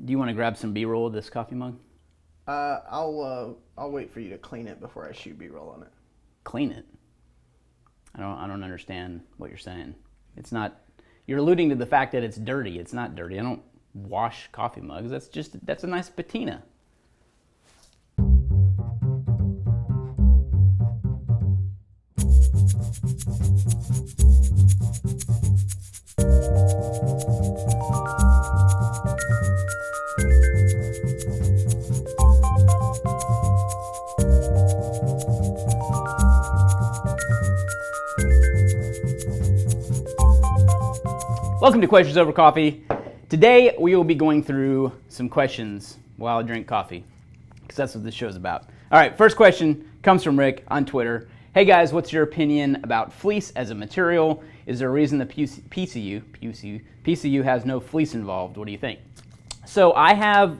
Do you want to grab some B-roll of this coffee mug? I'll wait for you to clean it before I shoot B-roll on it. Clean it? I don't understand what you're saying. It's not. You're alluding to the fact that it's dirty. It's not dirty. I don't wash coffee mugs. That's a nice patina. Welcome to Questions Over Coffee. Today we will be going through some questions while I drink coffee, because that's what this show is about. All right, first question comes from Rick on Twitter. Hey guys, what's your opinion about fleece as a material? Is there a reason the PCU has no fleece involved? What do you think? So I have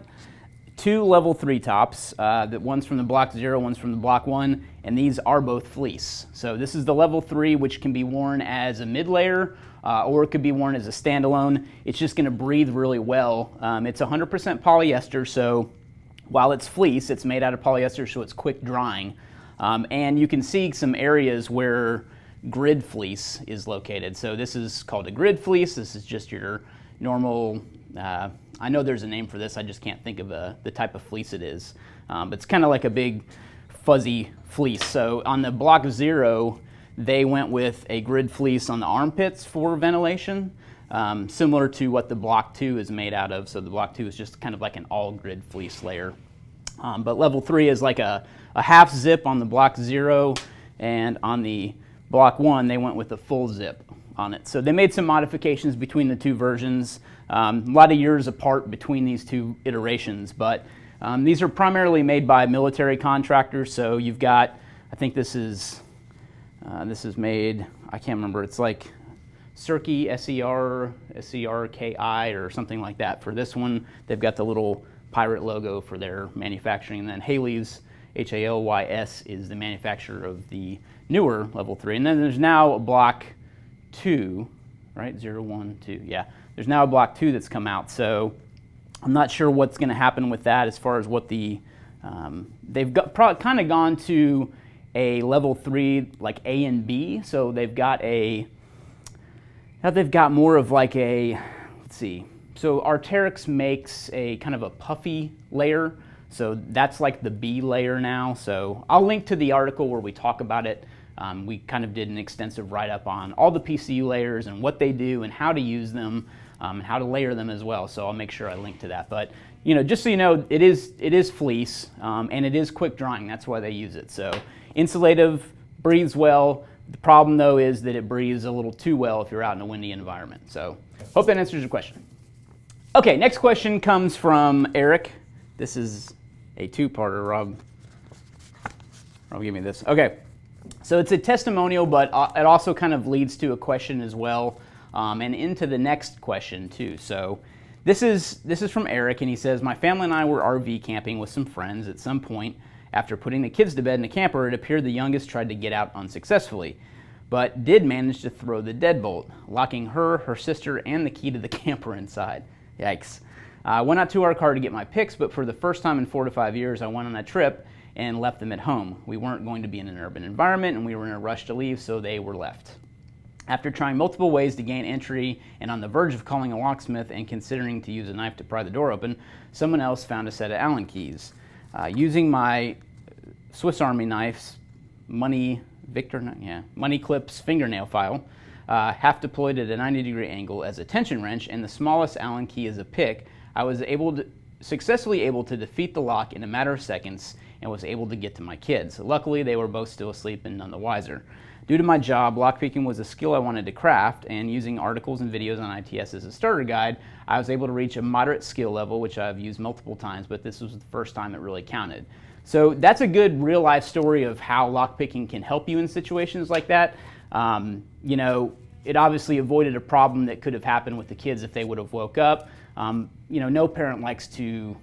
two level 3 tops. One's from the block 0, one's from the block 1, and these are both fleece. So this is the level 3, which can be worn as a mid layer, or it could be worn as a standalone. It's just going to breathe really well. It's 100% polyester, so while it's fleece, it's made out of polyester, so it's quick drying. And you can see some areas where grid fleece is located. So this is called a grid fleece. This is just your normal, I know there's a name for this, I just can't think of the type of fleece it is. But it's kind of like a big fuzzy fleece. So on the block 0, they went with a grid fleece on the armpits for ventilation, similar to what the block 2 is made out of. So the block 2 is just kind of like an all grid fleece layer. But level 3 is like a half zip on the block 0, and on the block 1 they went with a full zip on it. So they made some modifications between the two versions, a lot of years apart between these two iterations, but these are primarily made by military contractors. So you've got, I think this is made, I can't remember, it's like Serki, S-E-R-K-I or something like that. For this one, they've got the little pirate logo for their manufacturing, and then Haley's, H-A-L-Y-S, is the manufacturer of the newer level 3. And then there's now a block 2, right? 0, 1, 2, yeah. There's now a block 2 that's come out, so I'm not sure what's going to happen with that as far as what the, they've kind of gone to a level 3 like A and B, so they've got more of like a, let's see, so Arc'teryx makes a kind of a puffy layer, so that's like the B layer now. So I'll link to the article where we talk about it. We kind of did an extensive write-up on all the PCU layers and what they do and how to use them, and how to layer them as well. So I'll make sure I link to that. But just so you know, it is fleece, and it is quick drying. That's why they use it. So insulative, breathes well. The problem though is that it breathes a little too well if you're out in a windy environment. So hope that answers your question. Okay, next question comes from Eric. This is a two-parter. Rob, give me this. Okay, so it's a testimonial, but it also kind of leads to a question as well, and into the next question too. So this is from Eric, and he says, my family and I were RV camping with some friends. At some point, after putting the kids to bed in a camper, it appeared the youngest tried to get out unsuccessfully, but did manage to throw the deadbolt, locking her sister, and the key to the camper inside. Yikes. I went out to our car to get my picks, but for the first time in 4 to 5 years, I went on a trip and left them at home. We weren't going to be in an urban environment, and we were in a rush to leave, so they were left. After trying multiple ways to gain entry and on the verge of calling a locksmith and considering to use a knife to pry the door open, someone else found a set of Allen keys. Using my Swiss Army knives, money clips fingernail file, half deployed at a 90-degree angle as a tension wrench, and the smallest Allen key as a pick, I was successfully able to defeat the lock in a matter of seconds and was able to get to my kids. Luckily, they were both still asleep and none the wiser. Due to my job, lockpicking was a skill I wanted to craft, and using articles and videos on ITS as a starter guide, I was able to reach a moderate skill level, which I've used multiple times, but this was the first time it really counted. So that's a good real-life story of how lockpicking can help you in situations like that. It obviously avoided a problem that could have happened with the kids if they would have woke up. No parent likes to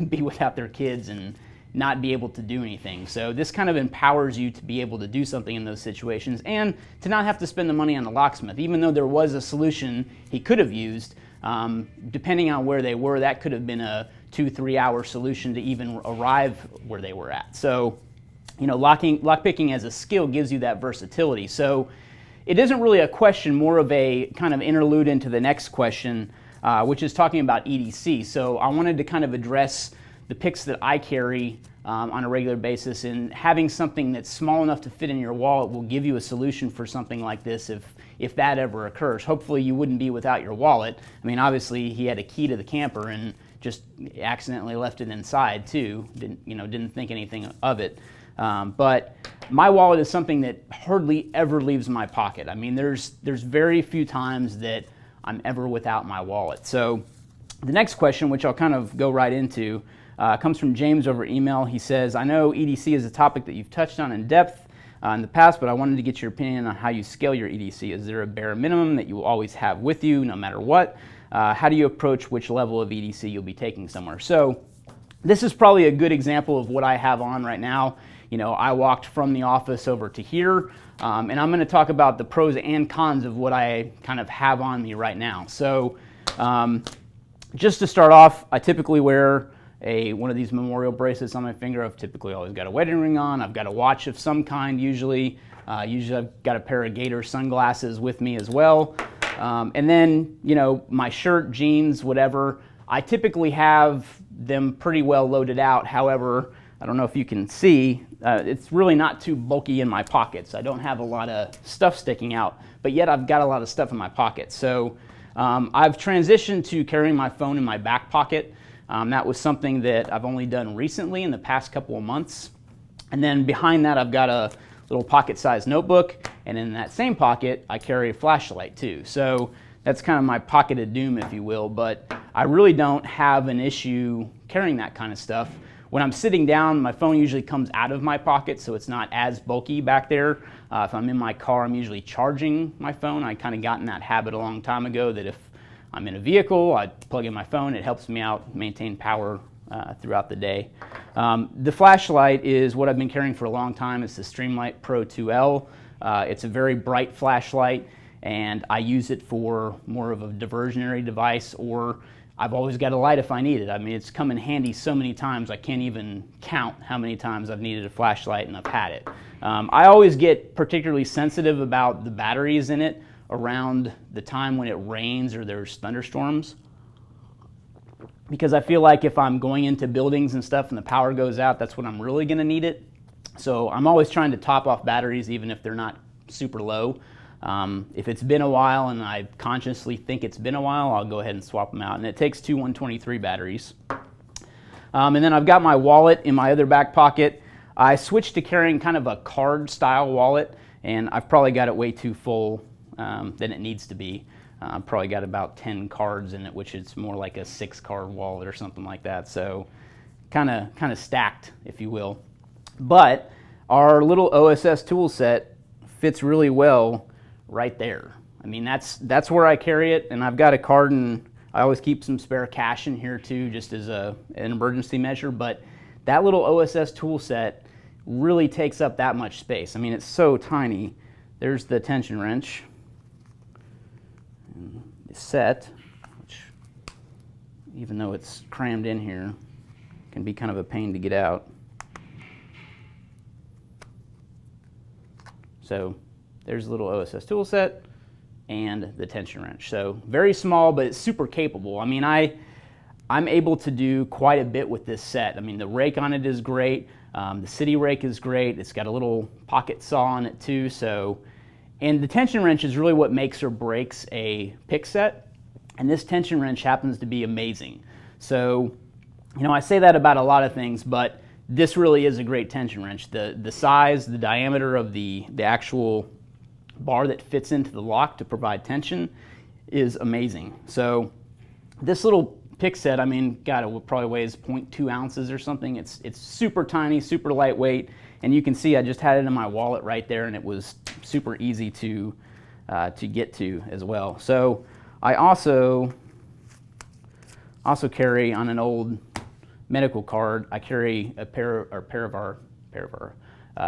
be without their kids and not be able to do anything. So this kind of empowers you to be able to do something in those situations and to not have to spend the money on a locksmith. Even though there was a solution he could have used, Depending on where they were, that could have been a 2-3 hour solution to even arrive where they were at. So, lockpicking as a skill gives you that versatility. So it isn't really a question, more of a kind of interlude into the next question, which is talking about EDC. So I wanted to kind of address the picks that I carry on a regular basis, and having something that's small enough to fit in your wallet will give you a solution for something like this if that ever occurs. Hopefully you wouldn't be without your wallet. I mean, obviously he had a key to the camper and just accidentally left it inside too. Didn't think anything of it. But my wallet is something that hardly ever leaves my pocket. I mean, there's very few times that I'm ever without my wallet. So the next question, which I'll kind of go right into, comes from James over email. He says, I know EDC is a topic that you've touched on in depth in the past, but I wanted to get your opinion on how you scale your EDC. Is there a bare minimum that you will always have with you no matter what? How do you approach which level of EDC you'll be taking somewhere? So this is probably a good example of what I have on right now. I walked from the office over to here, and I'm going to talk about the pros and cons of what I kind of have on me right now. So just to start off, I typically wear one of these memorial bracelets on my finger. I've typically always got a wedding ring on. I've got a watch of some kind usually. Usually I've got a pair of Gator sunglasses with me as well. And then, my shirt, jeans, whatever, I typically have them pretty well loaded out. However, I don't know if you can see, it's really not too bulky in my pockets. I don't have a lot of stuff sticking out, but yet I've got a lot of stuff in my pocket. So I've transitioned to carrying my phone in my back pocket. That was something that I've only done recently in the past couple of months. And then behind that, I've got a little pocket-sized notebook, and in that same pocket, I carry a flashlight too. So that's kind of my pocket of doom, if you will, but I really don't have an issue carrying that kind of stuff. When I'm sitting down, my phone usually comes out of my pocket, so it's not as bulky back there. If I'm in my car, I'm usually charging my phone. I kind of got in that habit a long time ago that if I'm in a vehicle, I plug in my phone. It helps me out maintain power throughout the day. The flashlight is what I've been carrying for a long time. It's the Streamlight Pro 2L. It's a very bright flashlight, and I use it for more of a diversionary device, or I've always got a light if I need it. I mean, it's come in handy so many times I can't even count how many times I've needed a flashlight and I've had it. I always get particularly sensitive about the batteries in it around the time when it rains or there's thunderstorms, because I feel like if I'm going into buildings and stuff and the power goes out, that's when I'm really going to need it. So I'm always trying to top off batteries even if they're not super low. If it's been a while and I consciously think it's been a while, I'll go ahead and swap them out. And it takes two 123 batteries. And then I've got my wallet in my other back pocket. I switched to carrying kind of a card style wallet, and I've probably got it way too full than it needs to be. I've probably got about 10 cards in it, which is more like a 6-card wallet or something like that. So kind of stacked, if you will. But our little OSS tool set fits really well right there. I mean, that's where I carry it, and I've got a card, and I always keep some spare cash in here too, just as an emergency measure. But that little OSS tool set really takes up that much space. I mean, it's so tiny. There's the tension wrench, and the set, which even though it's crammed in here, can be kind of a pain to get out. So there's a little OSS tool set and the tension wrench. So very small, but it's super capable. I mean, I'm able to do quite a bit with this set. I mean, the rake on it is great. The city rake is great. It's got a little pocket saw on it too. So, and the tension wrench is really what makes or breaks a pick set. And this tension wrench happens to be amazing. So, I say that about a lot of things, but this really is a great tension wrench. The size, the diameter of the actual bar that fits into the lock to provide tension is amazing. So this little pick set, I mean, God, it probably weighs 0.2 ounces or something. It's super tiny, super lightweight, and you can see I just had it in my wallet right there, and it was super easy to get to as well. So I also carry on an old medical card. I carry a pair of our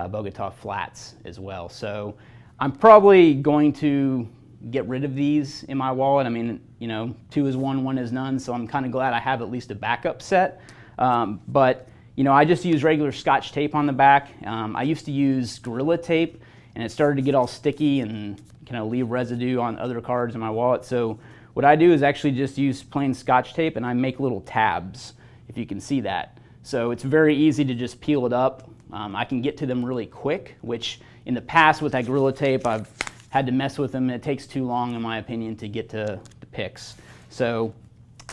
Bogota flats as well. So I'm probably going to get rid of these in my wallet. I mean, 2 is 1, 1 is none, so I'm kind of glad I have at least a backup set. But I just use regular Scotch tape on the back. I used to use Gorilla Tape, and it started to get all sticky and kind of leave residue on other cards in my wallet. So what I do is actually just use plain Scotch tape, and I make little tabs, if you can see that. So it's very easy to just peel it up. I can get to them really quick, which in the past with that Gorilla Tape, I've had to mess with them, and it takes too long, in my opinion, to get to the picks. So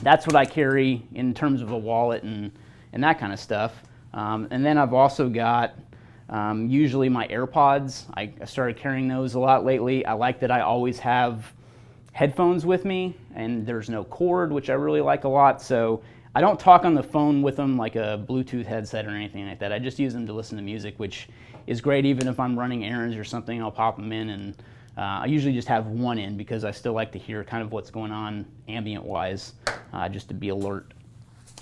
that's what I carry in terms of a wallet and that kind of stuff. And then I've also got usually my AirPods. I started carrying those a lot lately. I like that I always have headphones with me, and there's no cord, which I really like a lot. So I don't talk on the phone with them like a Bluetooth headset or anything like that. I just use them to listen to music, which is great. Even if I'm running errands or something, I'll pop them in, and I usually just have one in because I still like to hear kind of what's going on ambient-wise, just to be alert.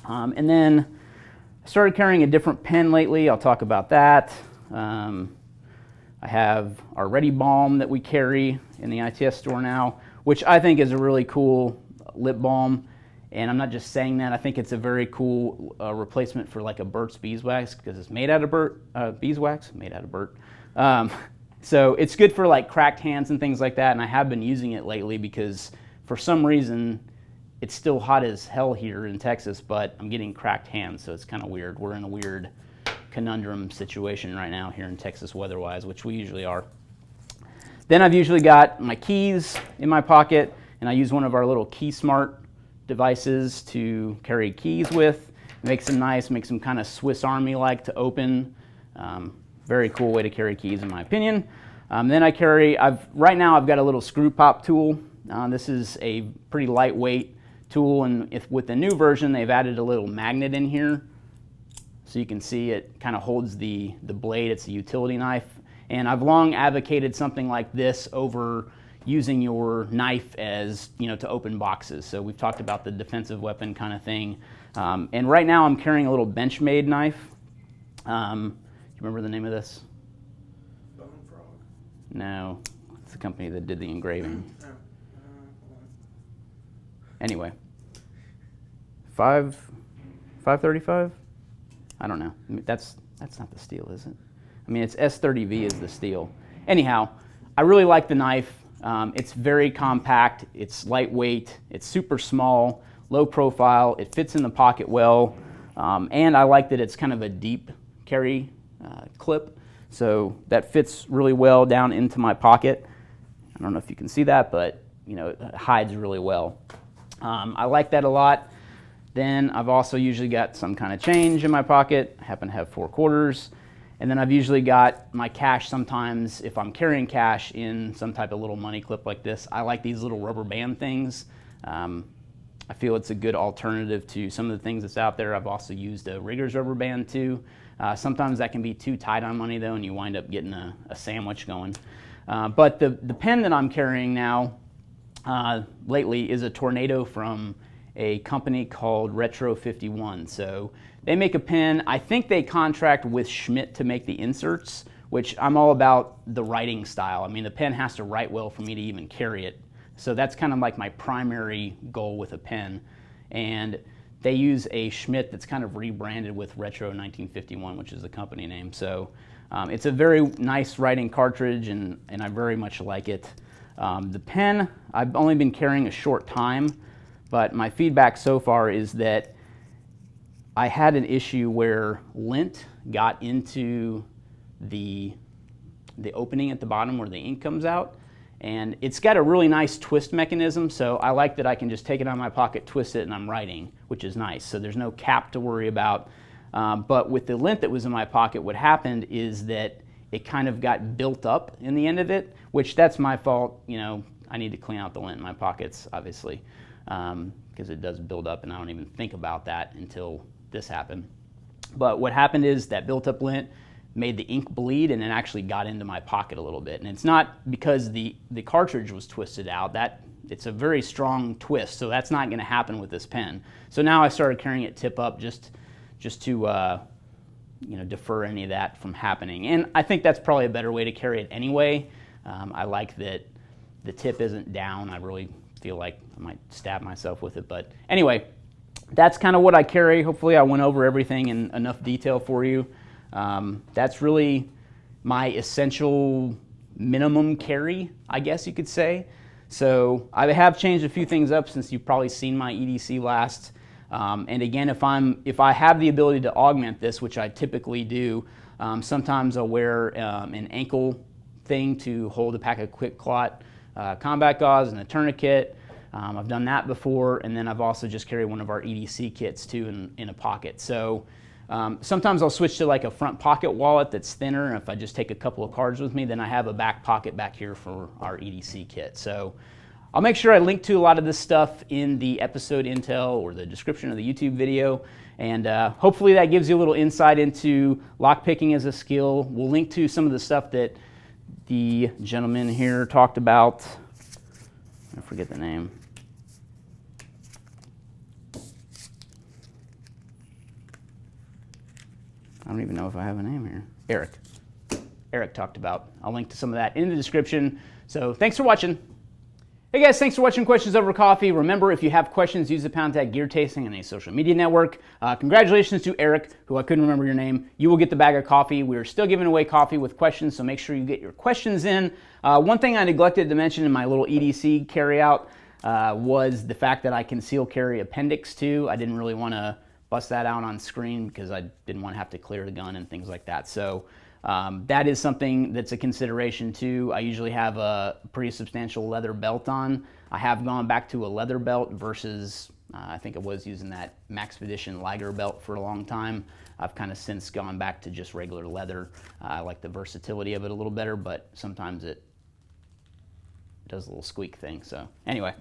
And then I started carrying a different pen lately. I'll talk about that. I have our Ready Balm that we carry in the ITS store now, which I think is a really cool lip balm. And I'm not just saying that. I think it's a very cool replacement for like a Burt's Beeswax, because it's made out of beeswax, made out of Burt. So it's good for like cracked hands and things like that. And I have been using it lately because for some reason it's still hot as hell here in Texas, but I'm getting cracked hands, so it's kind of weird. We're in a weird conundrum situation right now here in Texas weather-wise, which we usually are. Then I've usually got my keys in my pocket, and I use one of our little Key Smart devices to carry keys with. It makes them nice, makes them kind of Swiss Army-like to open. Very cool way to carry keys, in my opinion. Then I carry, right now I've got a little screw pop tool. This is a pretty lightweight tool, and with the new version, they've added a little magnet in here. So you can see it kind of holds the blade. It's a utility knife. And I've long advocated something like this over using your knife as, to open boxes. So we've talked about the defensive weapon kind of thing. And right now I'm carrying a little Benchmade knife. Do you remember the name of this? Bone Frog. No, it's the company that did the engraving. Anyway, 535? I don't know. That's not the steel, is it? I mean, it's S30V is the steel. Anyhow, I really like the knife. It's very compact. It's lightweight. It's super small, low profile. It fits in the pocket well, and I like that it's kind of a deep carry clip, so that fits really well down into my pocket. I don't know if you can see that, but it hides really well. I like that a lot. Then I've also usually got some kind of change in my pocket. I happen to have 4 quarters. And then I've usually got my cash sometimes, if I'm carrying cash, in some type of little money clip like this. I like these little rubber band things. I feel it's a good alternative to some of the things that's out there. I've also used a Rigger's rubber band too. Sometimes that can be too tight on money though, and you wind up getting a sandwich going. But the pen that I'm carrying now lately is a Tornado from a company called Retro 51. So they make a pen. I think they contract with Schmidt to make the inserts, which I'm all about the writing style. I mean, the pen has to write well for me to even carry it. So that's kind of like my primary goal with a pen. And they use a Schmidt that's kind of rebranded with Retro 1951, which is the company name. So it's a very nice writing cartridge, and I very much like it. The pen, I've only been carrying a short time, but my feedback so far is that I had an issue where lint got into the opening at the bottom where the ink comes out, and it's got a really nice twist mechanism, so I like that I can just take it out of my pocket, twist it, and I'm writing, which is nice. So there's no cap to worry about. But with the lint that was in my pocket, what happened is that it kind of got built up in the end of it, which that's my fault. I need to clean out the lint in my pockets, obviously, because it does build up, and I don't even think about that until this happened. But what happened is that built up lint made the ink bleed, and it actually got into my pocket a little bit. And it's not because the cartridge was twisted out. It's a very strong twist, so that's not going to happen with this pen. So now I started carrying it tip up just to defer any of that from happening. And I think that's probably a better way to carry it anyway. I like that the tip isn't down. I really feel like I might stab myself with it. But anyway, that's kind of what I carry. Hopefully I went over everything in enough detail for you. That's really my essential minimum carry, I guess you could say. So I have changed a few things up since you've probably seen my EDC last. And again, if I have the ability to augment this, which I typically do, sometimes I'll wear an ankle thing to hold a pack of quick clot combat gauze and a tourniquet. I've done that before, and then I've also just carried one of our EDC kits too in a pocket. So sometimes I'll switch to like a front pocket wallet that's thinner, and if I just take a couple of cards with me, then I have a back pocket back here for our EDC kit. So I'll make sure I link to a lot of this stuff in the episode intel or the description of the YouTube video, and hopefully that gives you a little insight into lockpicking as a skill. We'll link to some of the stuff that the gentleman here talked about. I forget the name. I don't even know if I have a name here. Eric talked about. I'll link to some of that in the description. So thanks for watching. Hey guys, thanks for watching Questions Over Coffee. Remember, if you have questions, use the # Gear Tasting on a social media network. Congratulations to Eric, who I couldn't remember your name. You will get the bag of coffee. We're still giving away coffee with questions, so make sure you get your questions in. One thing I neglected to mention in my little EDC carryout was the fact that I conceal carry appendix too. I didn't really want to bust that out on screen because I didn't want to have to clear the gun and things like that. So that is something that's a consideration too. I usually have a pretty substantial leather belt on. I have gone back to a leather belt versus I think I was using that Maxpedition Liger belt for a long time. I've kind of since gone back to just regular leather. I like the versatility of it a little better, but sometimes it does a little squeak thing. So anyway,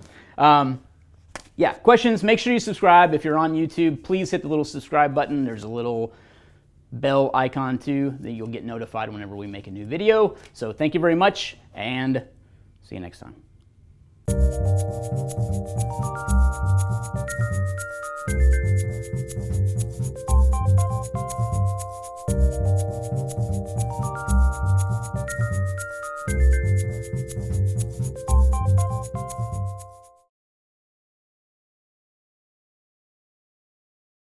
yeah, questions, make sure you subscribe. If you're on YouTube, please hit the little subscribe button. There's a little bell icon too that you'll get notified whenever we make a new video. So thank you very much, and see you next time.